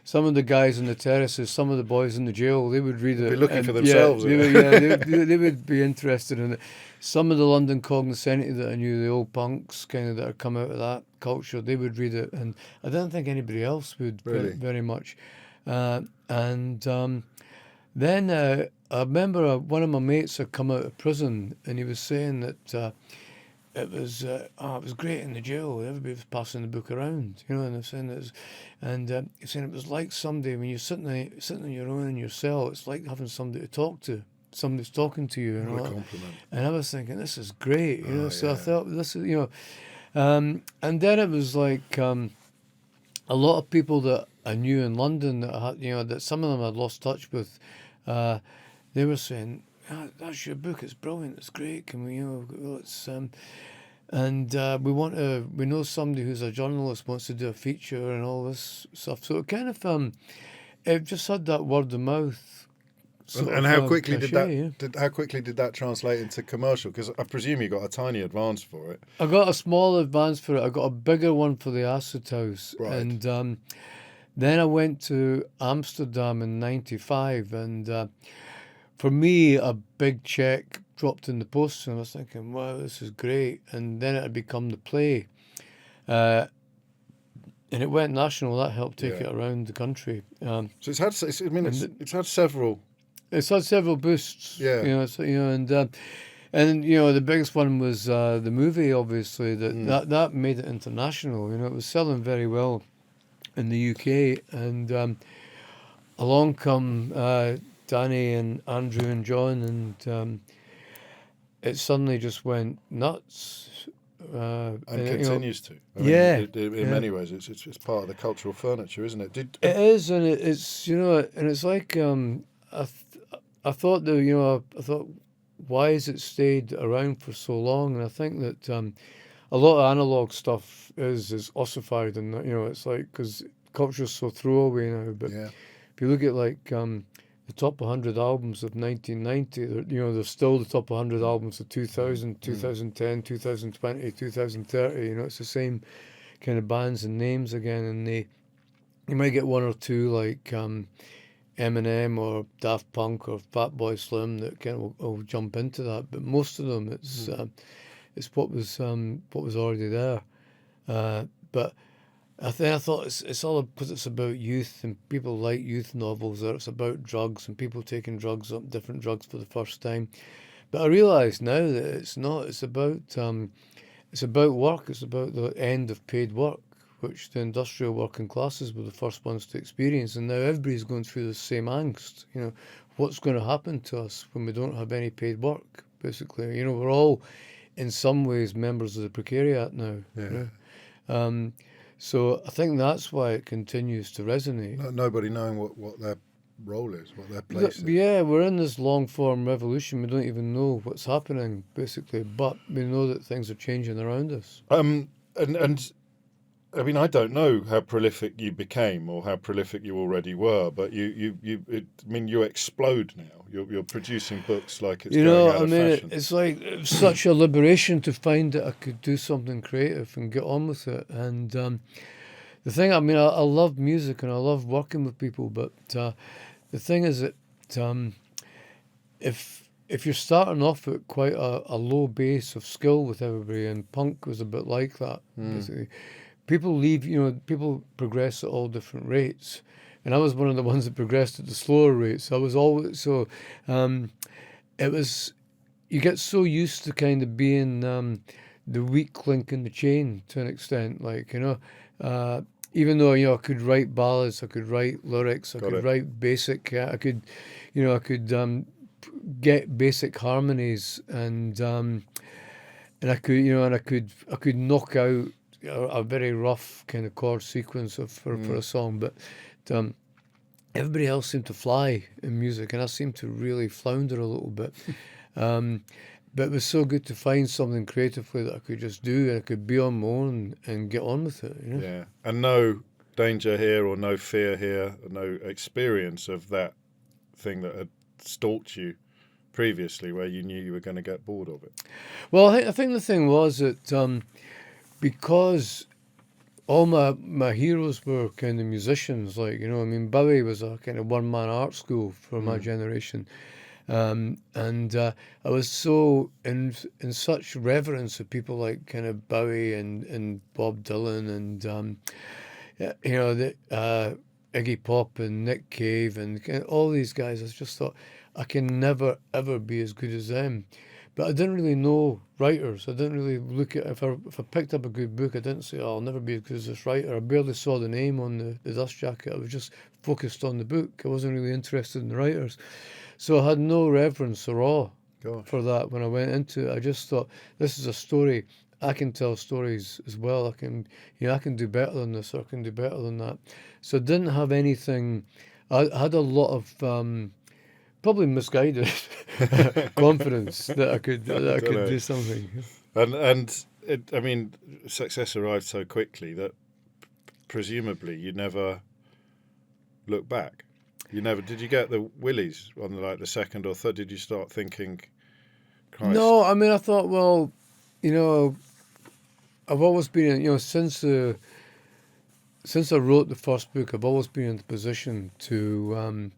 the guys in the terraces, some of the boys in the jail, they would read it. Be looking for themselves. They would be interested in it. Some of the London cognoscenti that I knew, the old punks kind of that had come out of that culture, they would read it, and I don't think anybody else would really very much. Then I remember one of my mates had come out of prison, and he was saying that it was great in the jail. Everybody was passing the book around, and they're saying he's saying it was like somebody when you're sitting on your own in your cell. It's like having somebody to talk to. Somebody's talking to you, what a compliment. And I was thinking, this is great, So I thought this is, and then it was like a lot of people that I knew in London that I had, that some of them I'd lost touch with. They were saying, "That's your book. It's brilliant. It's great. Can we, it's we know somebody who's a journalist wants to do a feature and all this stuff." So it kind of it just had that word of mouth. And how quickly did that translate into commercial? Because I presume you got a tiny advance for it. I got a small advance for it. I got a bigger one for the Acid House, right. And then I went to Amsterdam in '95, and for me, a big check dropped in the post, and I was thinking, wow, this is great. And then it had become the play. And it went national. That helped take it around the country. So it's had several... It's had several boosts. Yeah. And the biggest one was the movie, obviously, that made it international. It was selling very well in the UK, and along come Danny and Andrew and John, and it suddenly just went nuts. And continues to. In many ways, it's part of the cultural furniture, isn't it? It is, and it's and it's like I thought why has it stayed around for so long? And I think that a lot of analog stuff is ossified, and it's like because culture's so throwaway now. But if you look at like the top 100 albums of 1990, they're still the top 100 albums of 2000, 2010, 2020, 2030. It's the same kind of bands and names again, and you might get one or two like Eminem or Daft Punk or Fatboy Slim that kind of will jump into that, but most of them it's what was already there. But I thought it's all because it's about youth, and people like youth novels, or it's about drugs and people taking different drugs for the first time. But I realise now that it's not. It's about work. It's about the end of paid work, which the industrial working classes were the first ones to experience, and now everybody's going through the same angst. What's going to happen to us when we don't have any paid work? Basically, we're all, in some ways, members of the precariat now. Yeah. So I think that's why it continues to resonate. Nobody knowing what their role is, what their place is. Yeah, we're in this long-form revolution. We don't even know what's happening, basically, but we know that things are changing around us. And I mean, I don't know how prolific you became or how prolific you already were, but you explode now. You're producing books like it's going out of fashion. It's like such a liberation to find that I could do something creative and get on with it. And the thing, I love music and I love working with people, but the thing is that if you're starting off at quite a low base of skill with everybody, and punk was a bit like that, basically. People progress at all different rates. And I was one of the ones that progressed at the slower rates. I was always, you get so used to kind of being the weak link in the chain to an extent, even though, I could write ballads, I could write lyrics, I could write basic, I could get basic harmonies, and I could knock out a very rough kind of chord sequence for a song, but everybody else seemed to fly in music, and I seemed to really flounder a little bit. But it was so good to find something creatively that I could just do, and I could be on my own and get on with it. You know? Yeah, and no danger here or no fear here, no experience of that thing that had stalked you previously, where you knew you were going to get bored of it. Well, I think the thing was that because all my heroes were kind of musicians, like, you know, I mean, Bowie was a kind of one-man art school for my generation. And I was so in such reverence of people like kind of Bowie and Bob Dylan and you know, Iggy Pop and Nick Cave and kind of all these guys. I just thought I can never ever be as good as them. But I didn't really know writers. I didn't really look at if I picked up a good book. I didn't say, "Oh, I'll never be as good as this writer." I barely saw the name on the dust jacket. I was just focused on the book. I wasn't really interested in the writers. So I had no reverence or awe for that when I went into it. I just thought, this is a story. I can tell stories as well. I can do better than this, or I can do better than that. So I didn't have anything. I had a lot of probably misguided confidence that I could do something. And I mean, success arrived so quickly that presumably you never look back. You never did. You get the willies on like the second or third? Did you start thinking, Christ? No, I mean, I thought, well, you know, I've always been, you know, since I wrote the first book, I've always been in the position to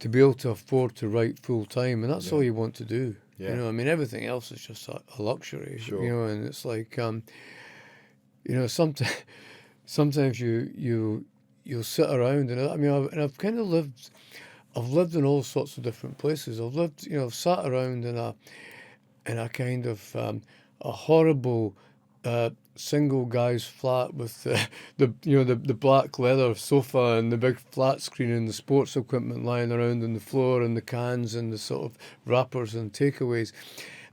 be able to afford to write full time, and that's all you want to do. Yeah. You know, I mean, everything else is just a luxury. Sure. You know, and it's like, you know, sometimes you'll sit around, and I mean, I've kind of lived. I've lived in all sorts of different places. I've sat around in a kind of a horrible single guy's flat with the black leather sofa and the big flat screen and the sports equipment lying around on the floor and the cans and the sort of wrappers and takeaways.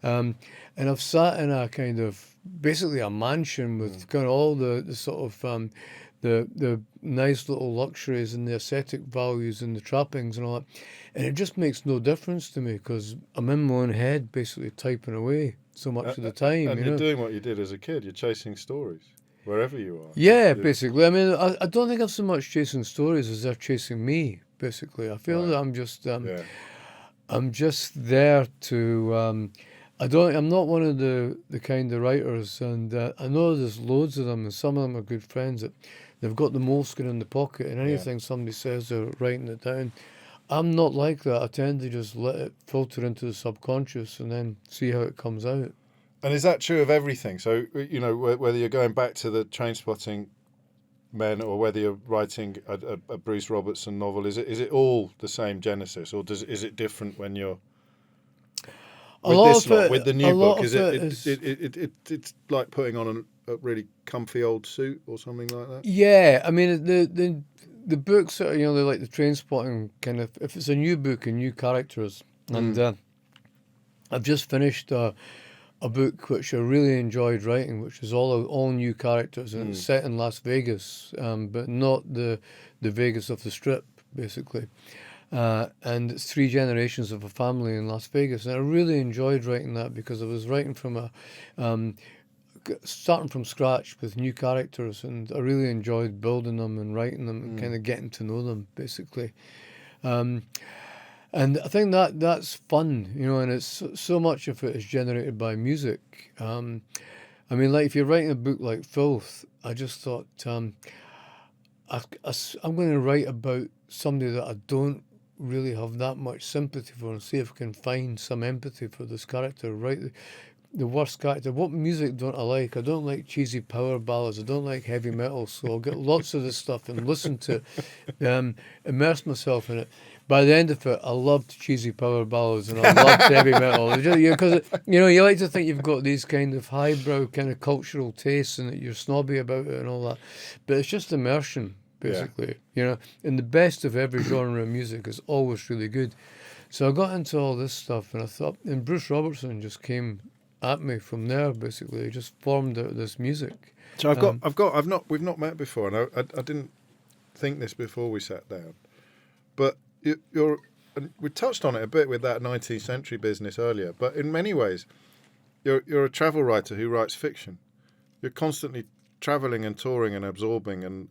And I've sat in a kind of basically a mansion with kind of all the sort of the nice little luxuries and the aesthetic values and the trappings and all that. And it just makes no difference to me because I'm in my own head basically typing away so much of the time. And you you're know? doing what you did as a kid. You're chasing stories wherever you are. Yeah, basically. I mean, I don't think I'm so much chasing stories as they're chasing me, basically. I feel that I'm just there to... I'm not one of the kind of writers, and I know there's loads of them, and some of them are good friends that they've got the moleskin in the pocket, and anything somebody says, they're writing it down. I'm not like that. I tend to just let it filter into the subconscious and then see how it comes out. And is that true of everything? So, you know, whether you're going back to the Trainspotting men or whether you're writing a Bruce Robertson novel, is it all the same genesis, or is it different when you're with the new book? It's like putting on a really comfy old suit or something like that? Yeah, I mean the books are, you know, they're like the Trainspotting kind of. If it's a new book and new characters, and I've just finished a book which I really enjoyed writing, which is all new characters, and it's set in Las Vegas, but not the Vegas of the Strip, basically. And it's 3 generations of a family in Las Vegas, and I really enjoyed writing that because I was writing from starting from scratch with new characters, and I really enjoyed building them and writing them and kind of getting to know them, basically. And I think that's fun, you know, and it's so much of it is generated by music. I mean, like if you're writing a book like Filth, I just thought I'm going to write about somebody that I don't really have that much sympathy for and see if I can find some empathy for this character. Write the worst character. What music don't I like? I don't like cheesy power ballads. I don't like heavy metal. So I'll get lots of this stuff and listen to it, immerse myself in it. By the end of it, I loved cheesy power ballads and I loved heavy metal. Because you know, you like to think you've got these kind of highbrow kind of cultural tastes and that you're snobby about it and all that, but it's just immersion, basically. You know, and the best of every genre of music is always really good. So I got into all this stuff, and I thought, and Bruce Robertson just came at me from there. Basically, it just formed out of this music. So we've not met before, and I didn't think this before we sat down, but you're, and we touched on it a bit with that 19th century business earlier, but in many ways, you're a travel writer who writes fiction. You're constantly traveling and touring and absorbing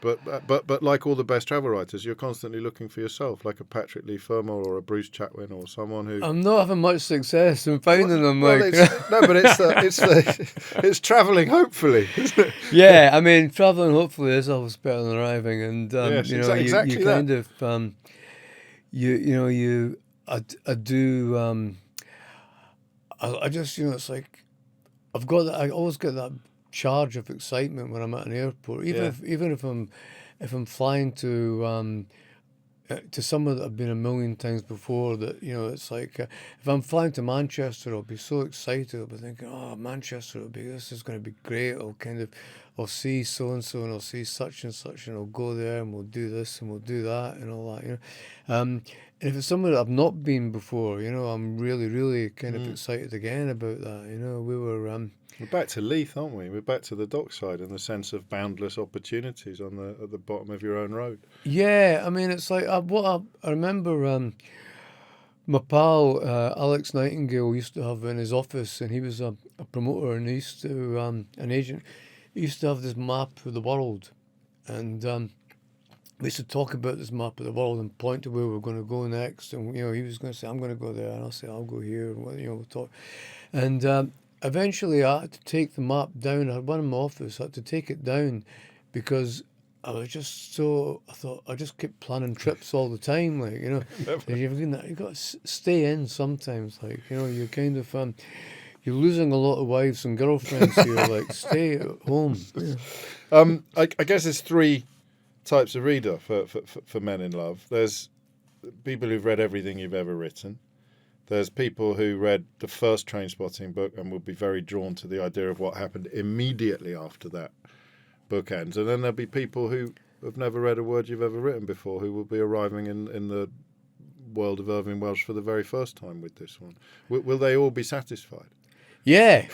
but like all the best travel writers, you're constantly looking for yourself, like a Patrick Leigh Fermor or a Bruce Chatwin or someone who. I'm not having much success in finding them. Well, Like, it's traveling hopefully, isn't it? yeah, I mean, traveling hopefully is always better than arriving, and Yes, you know, exactly you kind of I do. I just, it's like I always get that charge of excitement when I'm at an airport, even if I'm flying to somewhere that I've been a million times before. That it's like if I'm flying to Manchester, I'll be so excited. I'll be thinking, oh, Manchester, this is going to be great. I'll see so and so, and I'll see such and such, and I'll go there, and we'll do this, and we'll do that, and all that. And if it's somewhere that I've not been before, I'm really, really kind of excited again about that. We were. We're back to Leith, aren't we? We're back to the dockside and the sense of boundless opportunities at the bottom of your own road. Yeah, I mean, it's like I remember. My pal Alex Nightingale used to have in his office, and he was a promoter, and he used to an agent. He used to have this map of the world, and we used to talk about this map of the world and point to where we're going to go next. And he was going to say, "I'm going to go there," and I'll say, "I'll go here." And we'll talk. And eventually, I had to take the map down. I had one in my office. I had to take it down because I was just so. I thought I just kept planning trips all the time, like you got to stay in sometimes, like you're kind of you're losing a lot of wives and girlfriends here, like stay at home. Yeah. I guess there's three types of reader for Men in Love. There's people who've read everything you've ever written. There's people who read the first Trainspotting book and will be very drawn to the idea of what happened immediately after that book ends. And then there'll be people who have never read a word you've ever written before, who will be arriving in the world of Irvine Welsh for the very first time with this one. Will they all be satisfied? Yeah,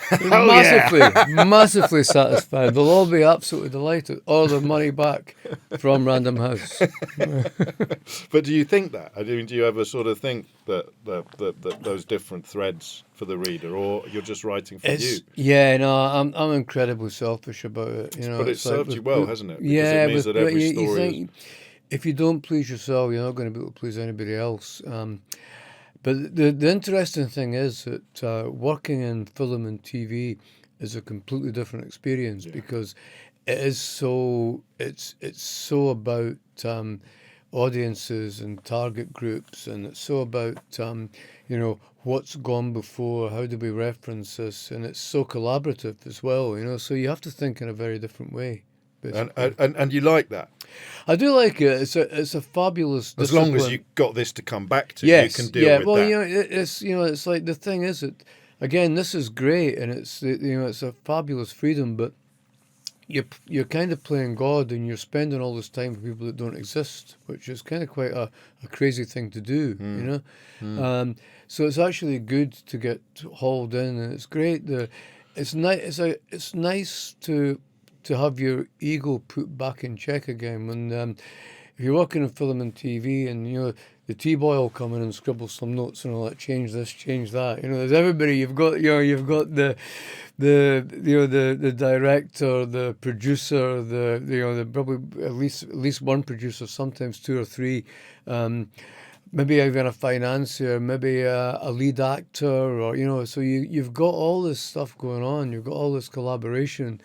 massively satisfied. They'll all be absolutely delighted, or their money back from Random House. But do you think that? I mean, do you ever sort of think that those different threads for the reader, or you're just writing for you? Yeah, no, I'm incredibly selfish about it. But it's served you well, hasn't it? Because yeah, it means that every story you think, if you don't please yourself, you're not going to be able to please anybody else. But the interesting thing is that working in film and TV is a completely different experience because it is it's so about audiences and target groups, and it's so about what's gone before, how do we reference this, and it's so collaborative as well. So you have to think in a very different way. And you like that? I do like it. It's a fabulous discipline. As long as you've got this to come back to, yes, you can deal with that. It's like the thing is that, again, this is great, and it's a fabulous freedom, but you're kind of playing God, and you're spending all this time with people that don't exist, which is kind of quite a crazy thing to do, So it's actually good to get hauled in, and it's great. It's nice to have your ego put back in check again. When if you're working in film and TV, and the T-boy will come in and scribble some notes and all that, change this, change that. There's everybody. You've got the director, the producer, the probably at least one producer, sometimes two or three. Maybe even a financier, maybe a lead actor, or so you've got all this stuff going on. You've got all this collaboration.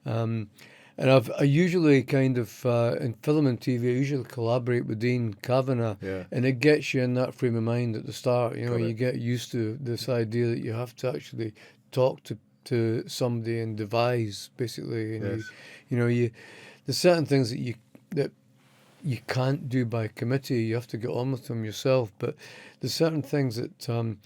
And I usually kind of, in film and TV, I usually collaborate with Dean Kavanagh, and it gets you in that frame of mind at the start. You get used to this idea that you have to actually talk to somebody and devise, basically. And there's certain things that you can't do by committee. You have to get on with them yourself. But there's certain things that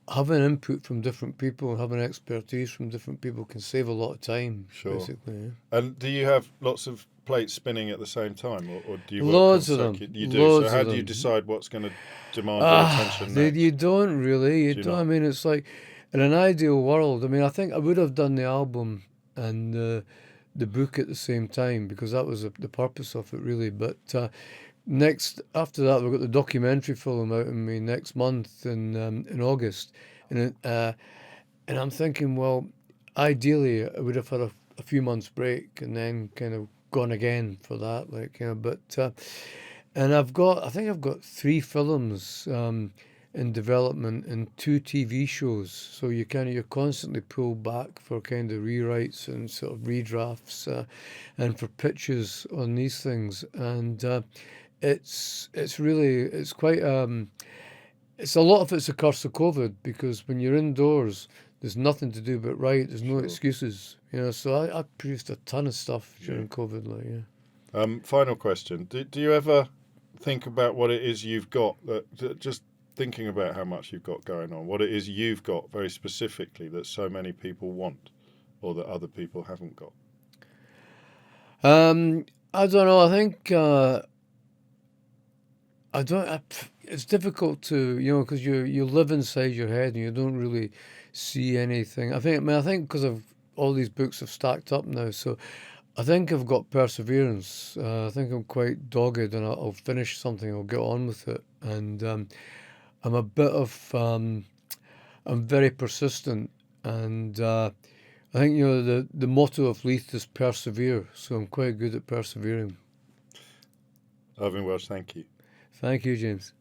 having input from different people and having expertise from different people can save a lot of time. Sure. Basically. Yeah. And do you have lots of plates spinning at the same time, or do you work loads of them? You do. So how do you decide what's going to demand your attention next? You don't really. You don't. I mean, it's like in an ideal world, I mean, I think I would have done the album and the book at the same time, because that was the purpose of it, really. But next, after that, we've got the documentary film out in me next month in August, and I'm thinking, well, ideally, I would have had a few months break and then kind of gone again for that, like, you know. But and I think I've got 3 films in development and 2 TV shows. So you're constantly pulled back for kind of rewrites and sort of redrafts and for pitches on these things. And it's quite it's a lot of it's a curse of COVID, because when you're indoors, there's nothing to do but write. There's no excuses, you know. So I produced a ton of stuff during COVID, like, yeah. Final question: Do you ever think about what it is you've got? Just thinking about how much you've got going on, what it is you've got very specifically that so many people want, or that other people haven't got. I don't know. I think it's difficult to, you know, because you live inside your head and you don't really see anything. I think because of all these books have stacked up now, so I think I've got perseverance. I think I'm quite dogged, and I'll finish something. I'll get on with it, and I'm a bit of I'm very persistent, and I think, you know, the motto of Leith is persevere, so I'm quite good at persevering. Irvine Welsh, thank you. Thank you, James.